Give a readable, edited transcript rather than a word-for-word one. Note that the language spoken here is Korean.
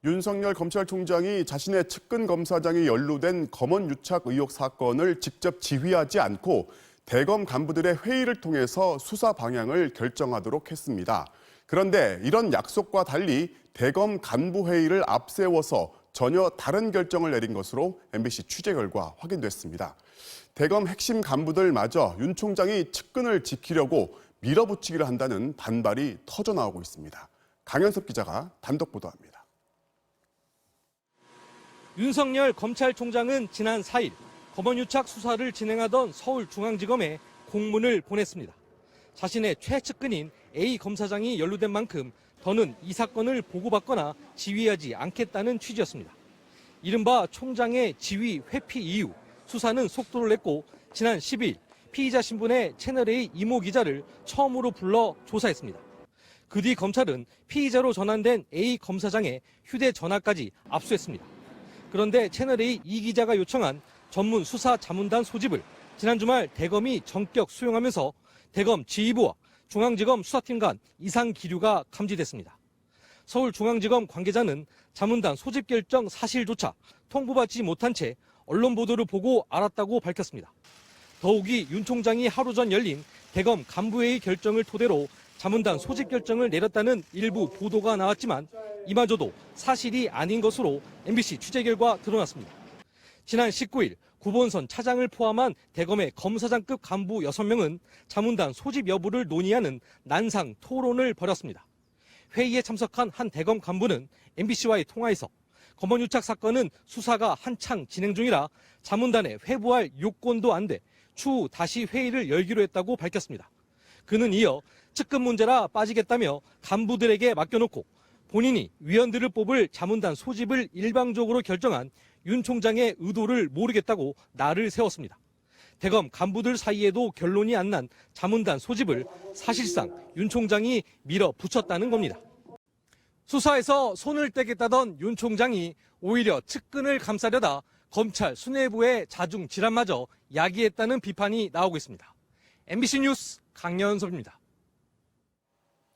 윤석열 검찰총장이 자신의 측근 검사장이 연루된 검언 유착 의혹 사건을 직접 지휘하지 않고 대검 간부들의 회의를 통해서 수사 방향을 결정하도록 했습니다. 그런데 이런 약속과 달리 대검 간부 회의를 앞세워서 전혀 다른 결정을 내린 것으로 MBC 취재 결과 확인됐습니다. 대검 핵심 간부들마저 윤 총장이 측근을 지키려고 밀어붙이기를 한다는 반발이 터져나오고 있습니다. 강현섭 기자가 단독 보도합니다. 윤석열 검찰총장은 지난 4일 검언유착 수사를 진행하던 서울중앙지검에 공문을 보냈습니다. 자신의 최측근인 A 검사장이 연루된 만큼 더는 이 사건을 보고받거나 지휘하지 않겠다는 취지였습니다. 이른바 총장의 지휘 회피 이후 수사는 속도를 냈고 지난 10일 피의자 신분의 채널A 이모 기자를 처음으로 불러 조사했습니다. 그 뒤 검찰은 피의자로 전환된 A 검사장의 휴대전화까지 압수했습니다. 그런데 채널A 이 기자가 요청한 전문 수사 자문단 소집을 지난 주말 대검이 전격 수용하면서 대검 지휘부와 중앙지검 수사팀 간 이상 기류가 감지됐습니다. 서울중앙지검 관계자는 자문단 소집 결정 사실조차 통보받지 못한 채 언론 보도를 보고 알았다고 밝혔습니다. 더욱이 윤 총장이 하루 전 열린 대검 간부회의 결정을 토대로 자문단 소집 결정을 내렸다는 일부 보도가 나왔지만 이마저도 사실이 아닌 것으로 MBC 취재 결과 드러났습니다. 지난 19일 구본선 차장을 포함한 대검의 검사장급 간부 6명은 자문단 소집 여부를 논의하는 난상 토론을 벌였습니다. 회의에 참석한 한 대검 간부는 MBC와의 통화에서 검언유착 사건은 수사가 한창 진행 중이라 자문단에 회부할 요건도 안 돼 추후 다시 회의를 열기로 했다고 밝혔습니다. 그는 이어 측근 문제라 빠지겠다며 간부들에게 맡겨놓고 본인이 위원들을 뽑을 자문단 소집을 일방적으로 결정한 윤 총장의 의도를 모르겠다고 날을 세웠습니다. 대검 간부들 사이에도 결론이 안 난 자문단 소집을 사실상 윤 총장이 밀어붙였다는 겁니다. 수사에서 손을 떼겠다던 윤 총장이 오히려 측근을 감싸려다 검찰 수뇌부의 자중 질환마저 야기했다는 비판이 나오고 있습니다. MBC 뉴스 강연섭입니다.